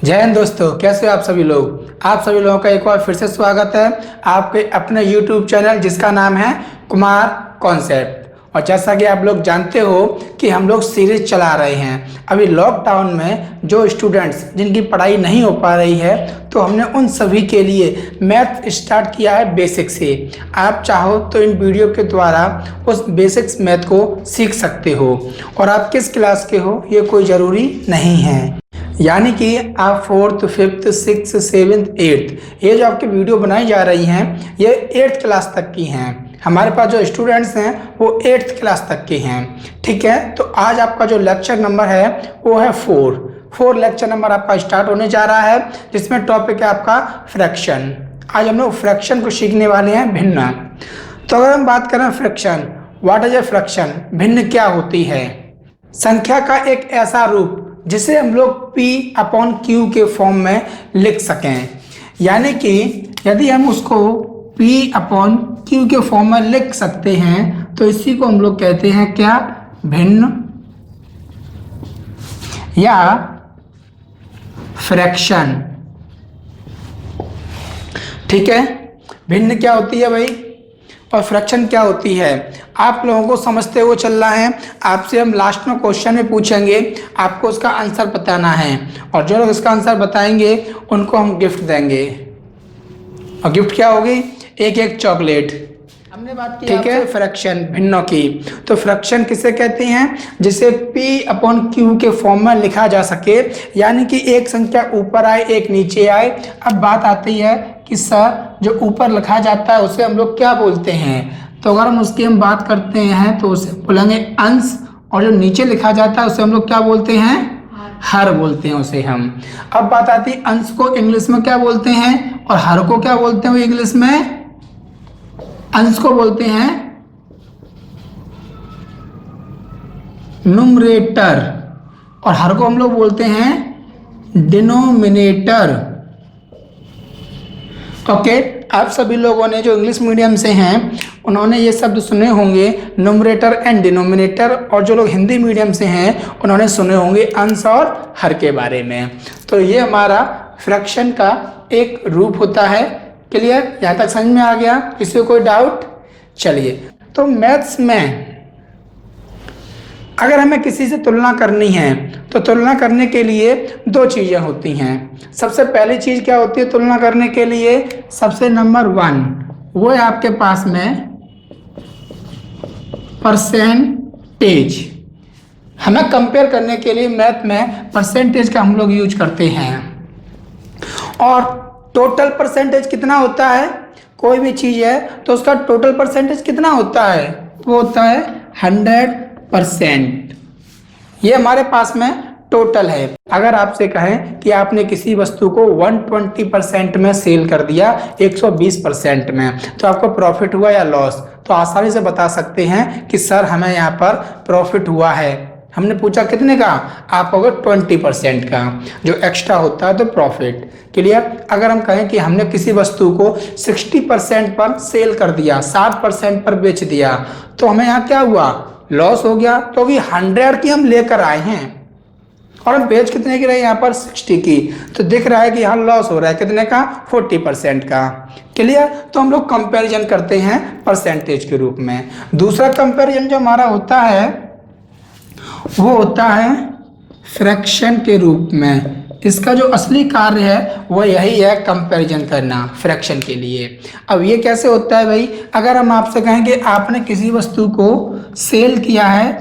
जय हिंद दोस्तों, कैसे हो आप सभी लोग। आप सभी लोगों का एक बार फिर से स्वागत है आपके अपने YouTube चैनल जिसका नाम है कुमार कॉन्सेप्ट। और जैसा कि आप लोग जानते हो कि हम लोग सीरीज चला रहे हैं। अभी लॉकडाउन में जो स्टूडेंट्स जिनकी पढ़ाई नहीं हो पा रही है, तो हमने उन सभी के लिए मैथ स्टार्ट किया है बेसिक से। आप चाहो तो इन वीडियो के द्वारा उस बेसिक्स मैथ को सीख सकते हो। और आप किस क्लास के हो ये कोई ज़रूरी नहीं है, यानी कि आप 4th, 5th, 6th, 7th, 8th ये जो आपकी वीडियो बनाई जा रही हैं ये 8th क्लास तक की हैं। हमारे पास जो स्टूडेंट्स हैं वो 8th क्लास तक के हैं। ठीक है, तो आज आपका जो लेक्चर नंबर है वो है 4 लेक्चर नंबर आपका स्टार्ट होने जा रहा है, जिसमें टॉपिक है आपका फ्रैक्शन। आज हम लोग फ्रैक्शन को सीखने वाले हैं, भिन्न। तो अगर हम बात करें fraction, what is a fraction, भिन्न क्या होती है। संख्या का एक ऐसा रूप जिसे हम लोग P/Q के फॉर्म में लिख सकें, यानी कि यदि हम उसको P/Q के फॉर्म में लिख सकते हैं तो इसी को हम लोग कहते हैं क्या, भिन्न या फ्रैक्शन। ठीक है, भिन्न क्या होती है भाई और फ्रैक्शन क्या होती है, आप लोगों को समझते हुए चल रहा है। आपसे हम लास्ट में क्वेश्चन में पूछेंगे, आपको उसका आंसर बताना है, और जो लोग इसका आंसर बताएंगे उनको हम गिफ्ट देंगे। और गिफ्ट क्या होगी, एक चॉकलेट। हमने बात की ठीक है फ्रैक्शन भिन्नों की। तो फ्रैक्शन किसे कहते हैं, जिसे P/Q के फॉर्म में लिखा जा सके, यानी कि एक संख्या ऊपर आए एक नीचे आए। अब बात आती है कि सर जो ऊपर लिखा जाता है उसे हम लोग क्या बोलते हैं। तो अगर हम उसकी बात करते हैं तो उसे बोलेंगे अंश, और जो नीचे लिखा जाता है उसे हम लोग क्या बोलते हैं, हर बोलते हैं उसे हम। अब बात आती है अंश को इंग्लिश में क्या बोलते हैं और हर को क्या बोलते हैं इंग्लिश में। अंश को बोलते हैं न्यूमरेटर और हर को हम लोग बोलते हैं डिनोमिनेटर। ओके, आप सभी लोगों ने जो इंग्लिश मीडियम से हैं उन्होंने ये शब्द सुने होंगे, न्यूमरेटर एंड डिनोमिनेटर। और जो लोग हिंदी मीडियम से हैं उन्होंने सुने होंगे अंश और हर के बारे में। तो ये हमारा फ्रैक्शन का एक रूप होता है। क्लियर, यहाँ तक समझ में आ गया, किसी को कोई डाउट। चलिए, तो मैथ्स में अगर हमें किसी से तुलना करनी है तो तुलना करने के लिए दो चीज़ें होती हैं। सबसे पहली चीज़ क्या होती है तुलना करने के लिए, सबसे नंबर 1 वो है आपके पास में परसेंटेज। हमें कंपेयर करने के लिए मैथ में परसेंटेज का हम लोग यूज करते हैं। और टोटल परसेंटेज कितना होता है, कोई भी चीज़ है तो उसका टोटल परसेंटेज कितना होता है, वो होता है 100%। ये हमारे पास में टोटल है। अगर आपसे कहें कि आपने किसी वस्तु को 120% में सेल कर दिया 120% में, तो आपको प्रॉफिट हुआ या लॉस, तो आसानी से बता सकते हैं कि सर हमें यहाँ पर प्रॉफिट हुआ है। हमने पूछा कितने का, आप होगा 20% का, जो एक्स्ट्रा होता है तो प्रॉफिट। क्लियर। अगर हम कहें कि हमने किसी वस्तु को 60% पर सेल कर दिया, 60% पर बेच दिया, तो हमें यहाँ क्या हुआ, लॉस हो गया। तो अभी 100 की हम लेकर आए हैं और हम बेच कितने की रहे यहाँ पर 60 की, तो दिख रहा है कि यहाँ लॉस हो रहा है कितने का, 40% का। क्लियर। तो हम लोग कंपैरिजन करते हैं परसेंटेज के रूप में। दूसरा कंपैरिजन जो हमारा होता है वो होता है फ्रैक्शन के रूप में। इसका जो असली कार्य है वो यही है, कंपैरिजन करना फ्रैक्शन के लिए। अब ये कैसे होता है भाई, अगर हम आपसे कहें कि आपने किसी वस्तु को सेल किया है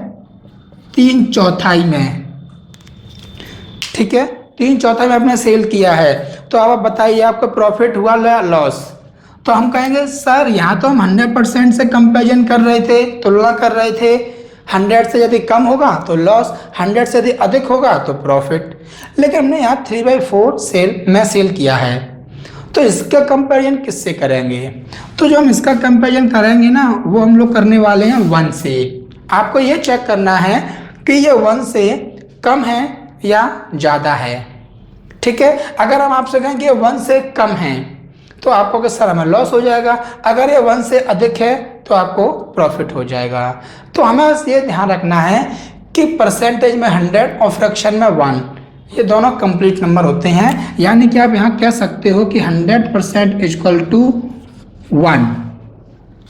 3/4 में, ठीक है, 3/4 में आपने सेल किया है, तो अब आप बताइए आपको प्रॉफिट हुआ या लॉस। तो हम कहेंगे सर यहाँ तो हम 100% से कंपैरिजन कर रहे थे, तुलना कर रहे थे। 100 से यदि कम होगा तो लॉस, 100 से यदि अधिक होगा तो प्रॉफिट। लेकिन हमने यहाँ 3/4 सेल किया है, तो इसका कंपैरिजन किससे करेंगे। तो जो हम इसका कंपैरिजन करेंगे ना, वो हम लोग करने वाले हैं 1 से। आपको ये चेक करना है कि ये 1 से कम है या ज़्यादा है। ठीक है, अगर हम आपसे कहें कि ये 1 से कम है तो आपको कि सर हमें लॉस हो जाएगा, अगर ये 1 से अधिक है तो आपको प्रॉफिट हो जाएगा। तो हमें बस ये ध्यान रखना है कि परसेंटेज में 100 और फ्रैक्शन में 1, ये दोनों कंप्लीट नंबर होते हैं, यानी कि आप यहाँ कह सकते हो कि 100% इक्वल टू 1।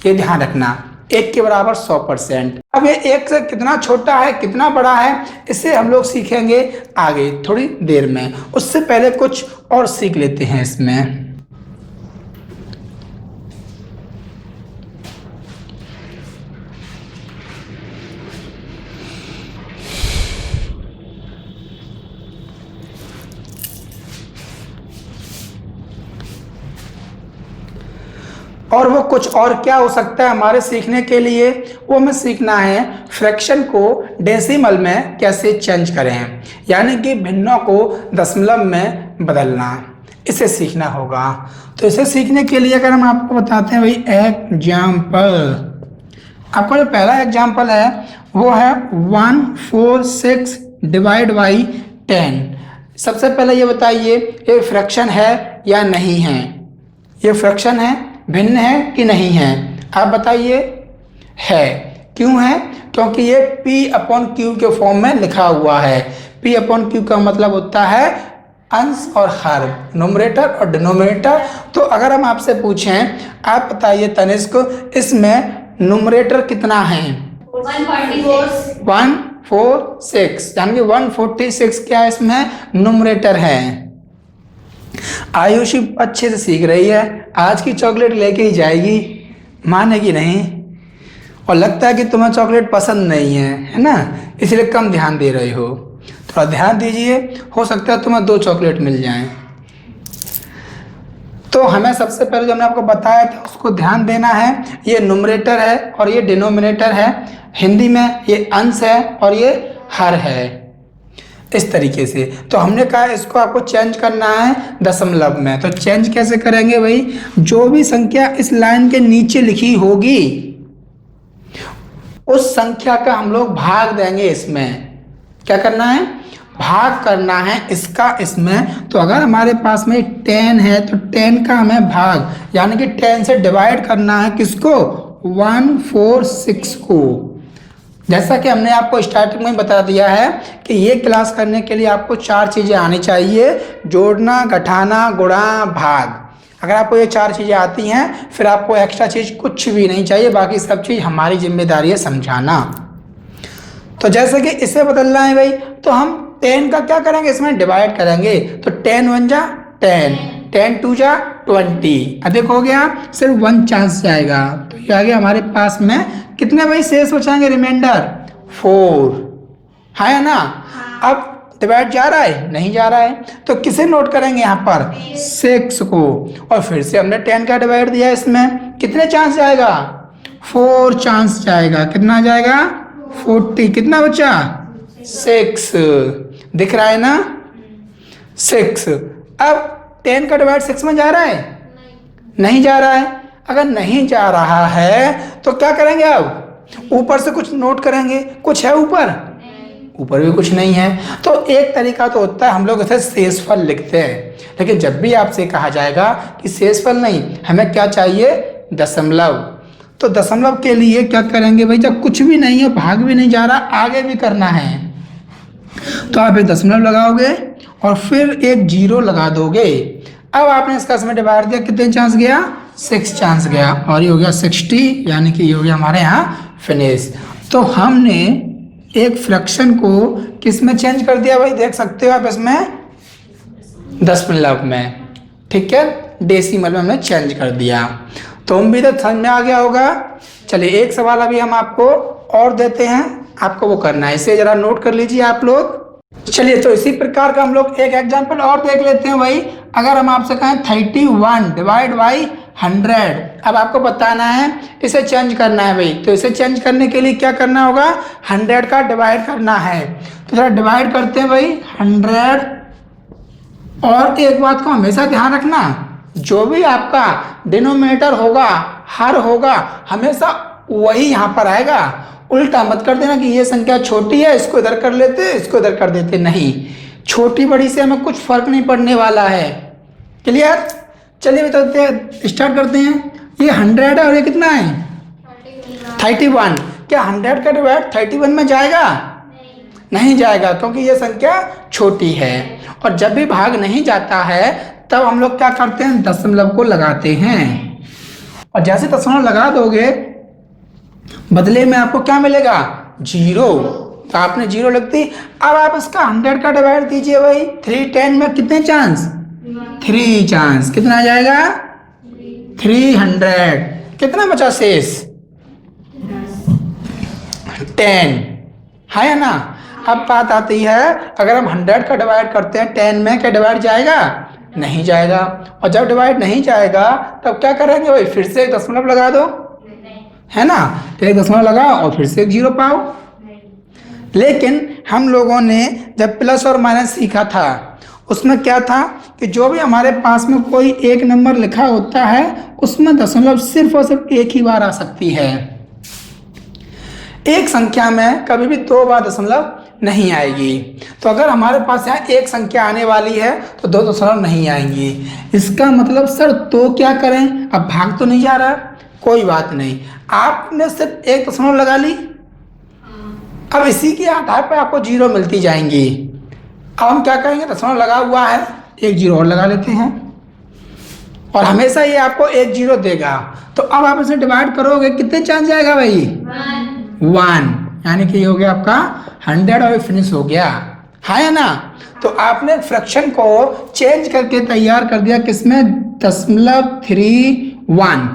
ये ध्यान रखना, 1 के बराबर 100%। अब ये 1 से कितना छोटा है कितना बड़ा है इसे हम लोग सीखेंगे आगे थोड़ी देर में। उससे पहले कुछ और सीख लेते हैं इसमें। और वो कुछ और क्या हो सकता है हमारे सीखने के लिए, वो हमें सीखना है फ्रैक्शन को डेसिमल में कैसे चेंज करें, यानी कि भिन्नों को दशमलव में बदलना, इसे सीखना होगा। तो इसे सीखने के लिए अगर हम आपको बताते हैं भाई एग्जाम्पल, आपका जो पहला एग्जाम्पल है वो है 146 डिवाइड बाई 10। सबसे पहले ये बताइए ये फ्रैक्शन है या नहीं है, ये फ्रैक्शन है, भिन्न है कि नहीं है, आप बताइए। है, क्यों है? क्योंकि ये P/Q के फॉर्म में लिखा हुआ है। P/Q का मतलब होता है अंश और हर, न्यूमरेटर और डिनोमिनेटर। तो अगर हम आपसे पूछें, आप बताइए तनिष्क, इसमें न्यूमरेटर कितना है? 146, यानी कि 146 क्या इसमें न्यूमरेटर है। आयुषी अच्छे से सीख रही है, आज की चॉकलेट लेके ही जाएगी, मानेगी नहीं। और लगता है कि तुम्हें चॉकलेट पसंद नहीं है ना, इसलिए कम ध्यान दे रहे हो। थोड़ा ध्यान दीजिए, हो सकता है तुम्हें 2 चॉकलेट मिल जाएं। तो हमें सबसे पहले जो हमने आपको बताया था उसको ध्यान देना है। ये न्यूमरेटर है और ये डिनोमिनेटर है, हिंदी में ये अंश है और ये हर है, इस तरीके से। तो हमने कहा इसको आपको चेंज करना है दशमलव में। तो चेंज कैसे करेंगे भाई, जो भी संख्या इस लाइन के नीचे लिखी होगी उस संख्या का हम लोग भाग देंगे इसमें। क्या करना है? भाग करना है इसका इसमें। तो अगर हमारे पास में 10 है तो 10 का हमें भाग, यानी कि 10 से डिवाइड करना है किसको? 146 को। जैसा कि हमने आपको स्टार्टिंग में बता दिया है कि ये क्लास करने के लिए आपको 4 चीज़ें आनी चाहिए, जोड़ना, घटाना, गुणा, भाग। अगर आपको ये 4 चीज़ें आती हैं फिर आपको एक्स्ट्रा चीज़ कुछ भी नहीं चाहिए, बाकी सब चीज़ हमारी जिम्मेदारी है समझाना। तो जैसे कि इसे बदलना है भाई, तो हम 10 का क्या करेंगे, इसमें डिवाइड करेंगे। तो 10 1 जा 10, 10 2 जा 20, अधिक हो गया, सिर्फ 1 चांस जाएगा। तो ये आ गया हमारे पास में कितने भाई शेष बचाएंगे, रिमाइंडर 4 है ना। अब डिवाइड जा रहा है? नहीं जा रहा है, तो किसे नोट करेंगे यहाँ पर? 6 को। और फिर से हमने 10 का डिवाइड दिया, इसमें कितने चांस जाएगा? 4 चांस जाएगा। कितना जाएगा? 40। कितना बचा? 6। दिख रहा है ना, 6। अब 10 का डिवाइड 6 में जा रहा है? नहीं जा रहा है। अगर नहीं जा रहा है तो क्या करेंगे, अब ऊपर से कुछ नोट करेंगे। कुछ है ऊपर? ऊपर भी कुछ नहीं है। तो एक तरीका तो होता है हम लोग इसे शेषफल लिखते हैं, लेकिन जब भी आपसे कहा जाएगा कि शेषफल नहीं, हमें क्या चाहिए? दशमलव। तो दशमलव के लिए क्या करेंगे भाई, जब कुछ भी नहीं है, भाग भी नहीं जा रहा, आगे भी करना है, तो आप एक दशमलव लगाओगे और फिर एक 0 लगा दोगे। अब आपने इसका इसमें डिवाइड दिया, कितने चांस गया? 6 चांस गया, और ये हो गया 60, यानी कि ये हो गया हमारे यहाँ फिनिश। तो हमने एक फ्रैक्शन को किस में चेंज कर दिया भाई, देख सकते हो आप इसमें दशमलव में, ठीक है, डेसिमल में हमने चेंज कर दिया। तो उम्मीद है समझ में आ गया होगा। चलिए एक सवाल अभी हम आपको और देते हैं, आपको वो करना है, इसे जरा नोट कर लीजिए आप लोग। चलिए तो इसी प्रकार का हम लोग एक एग्जांपल और देख लेते हैं भाई। अगर हम आपसे कहें 31 डिवाइड बाई 100, अब आपको बताना है, इसे चेंज करना है भाई। तो इसे चेंज करने के लिए क्या करना होगा? 100 का डिवाइड करना है। तो जरा डिवाइड करते हैं भाई 100। और एक बात को हमेशा ध्यान रखना, जो भी आपका डिनोमिनेटर होगा, हर होगा, हमेशा वही यहाँ पर आएगा। उल्टा मत कर देना कि ये संख्या छोटी है, इसको इधर कर लेते, इसको इधर कर देते, नहीं। छोटी बड़ी से हमें कुछ फर्क नहीं पड़ने वाला है। क्लियर? चलिए बताते हैं, स्टार्ट करते हैं। ये 100 है और ये कितना है? 31। क्या 100 का डिवाइड 31 में जाएगा? नहीं जाएगा, क्योंकि ये संख्या छोटी है। और जब भी भाग नहीं जाता है तब हम लोग क्या करते हैं, दशमलव को लगाते हैं। और जैसे दशमलव लगा दोगे बदले में आपको क्या मिलेगा, 0। तो आपने 0 लिख दी। अब आप इसका 100 का डिवाइड दीजिए भाई, 3 10 में कितने चांस, 3 चांस। कितना आ जाएगा, 300। कितना बचा शेष, 10 है या ना। अब बात आती है, अगर हम 100 का डिवाइड करते हैं 10 में, क्या डिवाइड जाएगा, नहीं जाएगा। और जब डिवाइड नहीं जाएगा तब क्या करेंगे भाई, फिर से एक दशमलव लगा दो, है ना। तो एक दशमलव लगाओ और फिर से एक 0 पाओ। लेकिन हम लोगों ने जब प्लस और माइनस सीखा था उसमें क्या था कि जो भी हमारे पास में कोई एक नंबर लिखा होता है उसमें दशमलव सिर्फ और सिर्फ एक ही बार आ सकती है। एक संख्या में कभी भी 2 बार दशमलव नहीं आएगी। तो अगर हमारे पास यहाँ एक संख्या आने वाली है तो 2 दशमलव नहीं आएंगी। इसका मतलब सर तो क्या करें, अब भाग तो नहीं जा रहा, कोई बात नहीं, आपने सिर्फ एक दशमलव लगा ली। अब इसी के आधार पर आपको 0 मिलती जाएंगी। अब हम क्या करेंगे, दशमलव लगा हुआ है, एक 0 और लगा लेते हैं और हमेशा ये आपको एक 0 देगा। तो अब आप इसे डिवाइड करोगे, कितने चांस जाएगा भाई, 1, यानी कि ये हो गया आपका 100 और फिनिश हो गया, है या ना। तो आपने फ्रैक्शन को चेंज करके तैयार कर दिया किसमें, 0.31।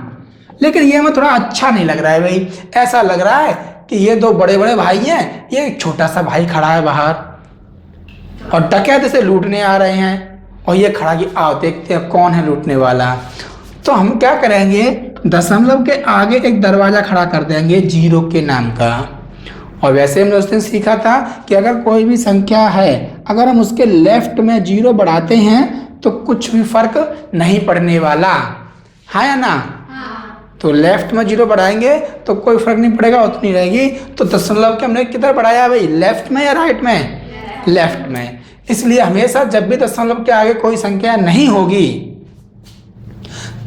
लेकिन ये हमें थोड़ा अच्छा नहीं लग रहा है भाई। ऐसा लग रहा है कि ये 2 बड़े बड़े भाई हैं, ये एक छोटा सा भाई खड़ा है बाहर और डकैत इसे लूटने आ रहे हैं और ये खड़ा कि आओ देखते हैं कौन है लूटने वाला। तो हम क्या करेंगे, दशमलव के आगे एक दरवाजा खड़ा कर देंगे 0 के नाम का। और वैसे हमने उस दिन सीखा था कि अगर कोई भी संख्या है, अगर हम उसके लेफ्ट में 0 बढ़ाते हैं तो कुछ भी फर्क नहीं पड़ने वाला, है या ना। तो लेफ्ट में 0 बढ़ाएंगे तो कोई फर्क नहीं पड़ेगा, उतनी रहेगी। तो दशमलव के हमने किधर बढ़ाया भाई, लेफ्ट में या राइट में, लेफ्ट में। इसलिए हमेशा जब भी दशमलव के आगे कोई संख्या नहीं होगी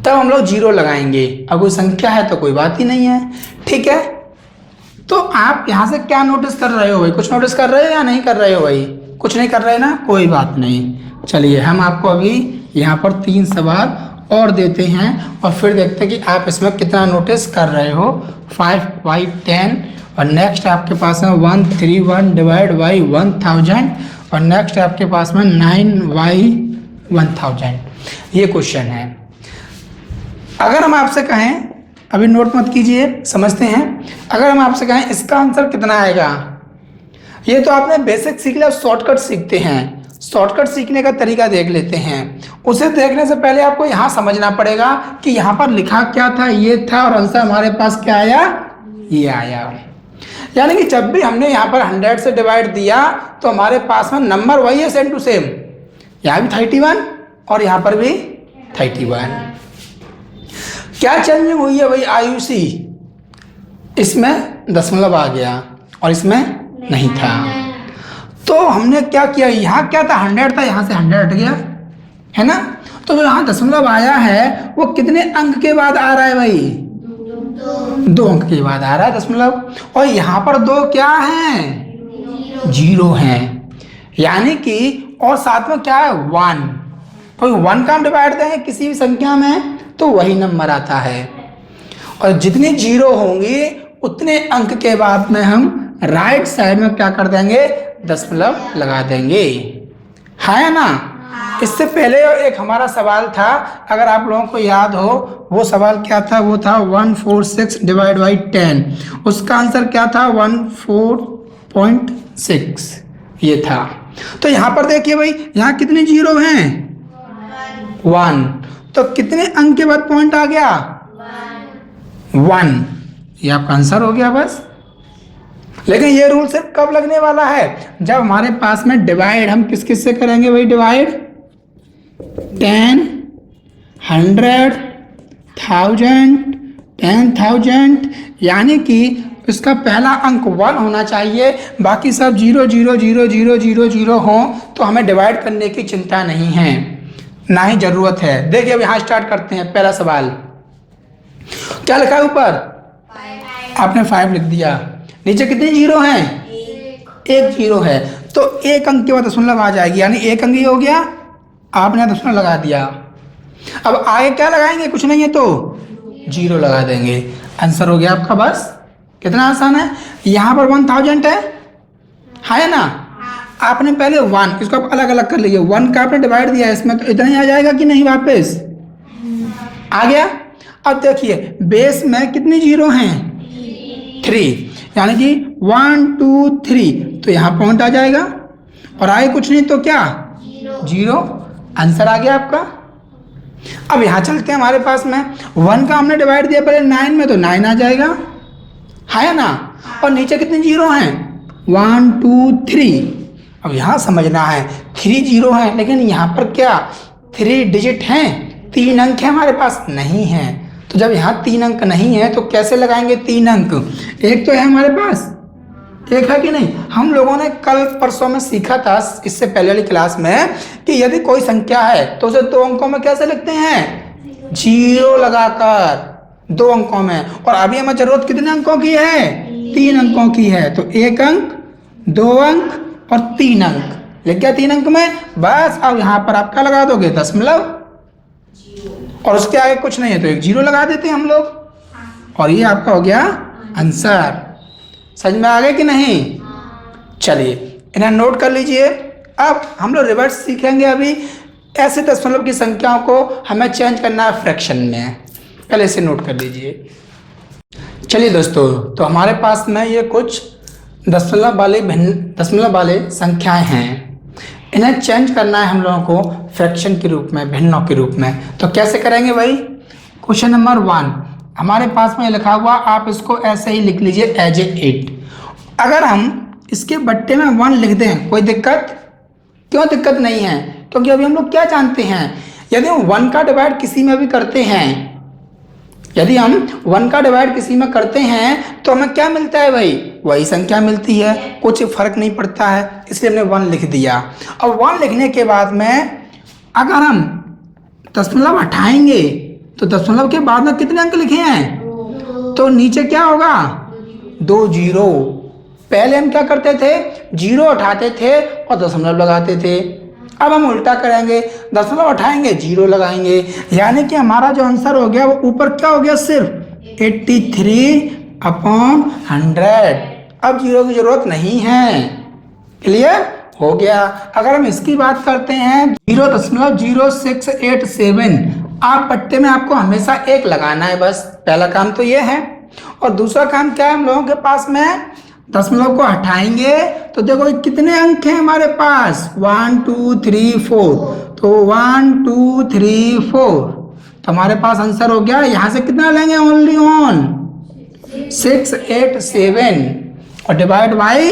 तब हम लोग 0 लगाएंगे। अब कोई संख्या है तो कोई बात ही नहीं है, ठीक है। तो आप यहाँ से क्या नोटिस कर रहे हो भाई, कुछ नोटिस कर रहे हो या नहीं कर रहे हो भाई, कुछ नहीं कर रहे ना, कोई बात नहीं। चलिए हम आपको अभी यहाँ पर 3 सवाल और देते हैं और फिर देखते हैं कि आप इसमें कितना नोटिस कर रहे हो। 5 बाई 10 और नेक्स्ट आपके पास है 131 डिवाइड बाई 1000 और नेक्स्ट आपके पास में 9 बाई 1000। ये क्वेश्चन है। अगर हम आपसे कहें, अभी नोट मत कीजिए, समझते हैं। अगर हम आपसे कहें इसका आंसर कितना आएगा, ये तो आपने बेसिक सीख लिया, शॉर्टकट सीखते हैं। शॉर्टकट सीखने का तरीका देख लेते हैं। उसे देखने से पहले आपको यहाँ समझना पड़ेगा कि यहाँ पर लिखा क्या था, ये था और आंसर हमारे पास क्या आया, ये आया। यानी कि जब भी हमने यहाँ पर 100 से डिवाइड दिया तो हमारे पास में नंबर वही है, सेम टू सेम। यहाँ भी 31 और यहाँ पर भी 31। क्या चेंजिंग हुई है भाई, आयुषी, इसमें दशमलव आ गया और इसमें नहीं था। तो हमने क्या किया, यहाँ क्या था, 100 था, यहाँ से 100 हट गया, है ना। तो जो यहाँ दशमलव आया है वो कितने अंक के बाद आ रहा है भाई, 2 अंक के बाद आ रहा है दशमलव। और यहाँ पर 2 क्या हैं, 0 हैं, यानी कि और साथ में क्या है, 1। कोई 1 का हम डिवाइड देंगे किसी भी संख्या में तो वही नंबर आता है। और जितनी 0 होंगी उतने अंक के बाद में हम राइट साइड में क्या कर देंगे, दशमलव लगा देंगे, है ना। इससे पहले एक हमारा सवाल था, अगर आप लोगों को याद हो, वो सवाल क्या था, वो था 146 डिवाइड बाई 10। उसका आंसर क्या था, 14.6 ये था। तो यहाँ पर देखिए भाई, यहाँ कितने 0 हैं, 1। तो कितने अंक के बाद पॉइंट आ गया, 1। ये आपका आंसर हो गया बस। लेकिन ये रूल सिर्फ कब लगने वाला है, जब हमारे पास में डिवाइड हम किस किस से करेंगे भाई, डिवाइड 10, 100, 1000, 10,000, यानी कि इसका पहला अंक 1 होना चाहिए, बाकी सब 0 0 0 0 0 0 हो तो हमें डिवाइड करने की चिंता नहीं है, ना ही जरूरत है। देखिए अब यहाँ स्टार्ट करते हैं। पहला सवाल क्या लिखा है ऊपर, आपने 5 लिख दिया। नीचे कितने 0 हैं, एक 0 है। तो एक अंक के बाद दशमलव आ जाएगी, यानी एक अंक ही हो गया, आपने दशमलव लगा दिया। अब आगे क्या लगाएंगे, कुछ नहीं है तो 0 लगा देंगे, आंसर हो गया आपका। बस कितना आसान है। यहाँ पर 1000 है ना, आपने पहले 1, इसको आप अलग अलग कर लीजिए, 1 का आपने डिवाइड दिया है इसमें, तो इतना ही आ जाएगा कि नहीं, वापस आ गया। अब देखिए बेस में कितनी 0 हैं, 3, यानी कि 1 2 3, तो यहाँ पॉइंट आ जाएगा और आगे कुछ नहीं तो क्या 0, आंसर आ गया आपका। अब यहाँ चलते हैं, हमारे पास में 1 का हमने डिवाइड दिया पहले 9 में, तो 9 आ जाएगा, है ना। और नीचे कितने 0 हैं, 1 2 3। अब यहाँ समझना है 3 0 हैं, लेकिन यहाँ पर क्या 3 डिजिट हैं, 3 अंक हैं हमारे पास, नहीं है। तो जब यहाँ 3 अंक नहीं है तो कैसे लगाएंगे 3 अंक, एक तो है हमारे पास, एक है कि नहीं। हम लोगों ने कल परसों में सीखा था, इससे पहले वाली क्लास में, कि यदि कोई संख्या है तो उसे 2 अंकों में कैसे लिखते हैं, 0 लगाकर 2 अंकों में। और अभी हमें जरूरत कितने अंकों की है, 3 अंकों की है, तो 1 अंक 2 अंक और 3 अंक लिख गया, 3 अंक में बस। अब यहाँ पर आप क्या लगा दोगे, दशमलव, और उसके आगे कुछ नहीं है तो एक 0 लगा देते हैं हम लोग, और ये आपका हो गया आंसर। समझ में आ गया कि नहीं, चलिए इन्हें नोट कर लीजिए। अब हम लोग रिवर्स सीखेंगे। अभी ऐसे दशमलव की संख्याओं को हमें चेंज करना है फ्रैक्शन में, पहले इसे नोट कर लीजिए। चलिए दोस्तों, तो हमारे पास में ये कुछ दशमलव वाले संख्याएं हैं, इन्हें चेंज करना है हम लोगों को फ्रैक्शन के रूप में, भिन्नों के रूप में। तो कैसे करेंगे भाई, क्वेश्चन नंबर 1 हमारे पास में लिखा हुआ, आप इसको ऐसे ही लिख लीजिए एज ए 8। अगर हम इसके बट्टे में 1 लिख दें, कोई दिक्कत, क्यों दिक्कत नहीं है, क्योंकि अभी हम लोग क्या जानते हैं, यदि हम 1 का डिवाइड किसी में भी करते हैं, यदि हम 1 का डिवाइड किसी में करते हैं तो हमें क्या मिलता है भाई, वही संख्या मिलती है, कुछ फर्क नहीं पड़ता है, इसलिए हमने 1 लिख दिया। अब 1 लिखने के बाद में अगर हम दशमलव हटाएंगे तो दशमलव के बाद में कितने अंक लिखे हैं, तो नीचे क्या होगा 2 0। पहले हम क्या करते थे, 0 उठाते थे और दशमलव लगाते थे। अब हम उल्टा करेंगे, दशमलव उठाएंगे 0 लगाएंगे, यानी कि हमारा जो आंसर हो गया वो ऊपर क्या हो गया, सिर्फ 83/100। अब 0 की जरूरत नहीं है, क्लियर हो गया। अगर हम इसकी बात करते हैं 0.0687, आप पट्टे में आपको हमेशा 1 लगाना है, बस पहला काम तो ये है। और दूसरा काम क्या है, हम लोगों के पास में दशमलव को हटाएंगे तो देखो कितने अंक हैं हमारे पास, 1 2 3 4, तो 1 2 3 4, तो हमारे पास आंसर हो गया। यहाँ से कितना लेंगे, ओनली ऑन 687 और डिवाइड बाई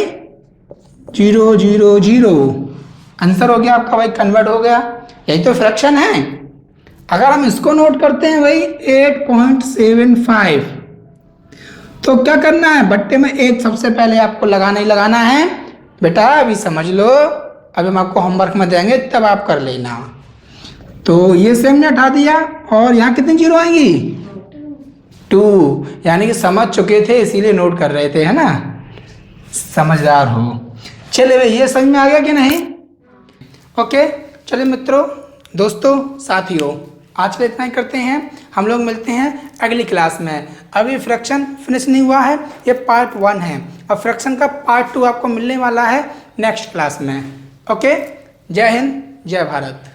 0 0 0, आंसर हो गया आपका भाई, कन्वर्ट हो गया। यही तो फ्रैक्शन है। अगर हम इसको नोट करते हैं भाई 8.75, तो क्या करना है, बट्टे में 1 सबसे पहले आपको लगाना ही लगाना है बेटा, अभी समझ लो, अभी हम आपको होमवर्क में देंगे तब आप कर लेना। तो ये से हमने हटा दिया और यहाँ कितनी 0 आएंगी, 2, यानी कि समझ चुके थे इसीलिए नोट कर रहे थे, है ना, समझदार हो। चलिए भाई, ये समझ में आ गया कि नहीं, ओके। चलिए मित्रों, दोस्तों, साथियों, आज के इतना ही करते हैं, हम लोग मिलते हैं अगली क्लास में। अभी फ्रैक्शन फिनिश नहीं हुआ है, ये पार्ट 1 है, और फ्रैक्शन का पार्ट 2 आपको मिलने वाला है नेक्स्ट क्लास में। ओके, जय हिंद, जय भारत।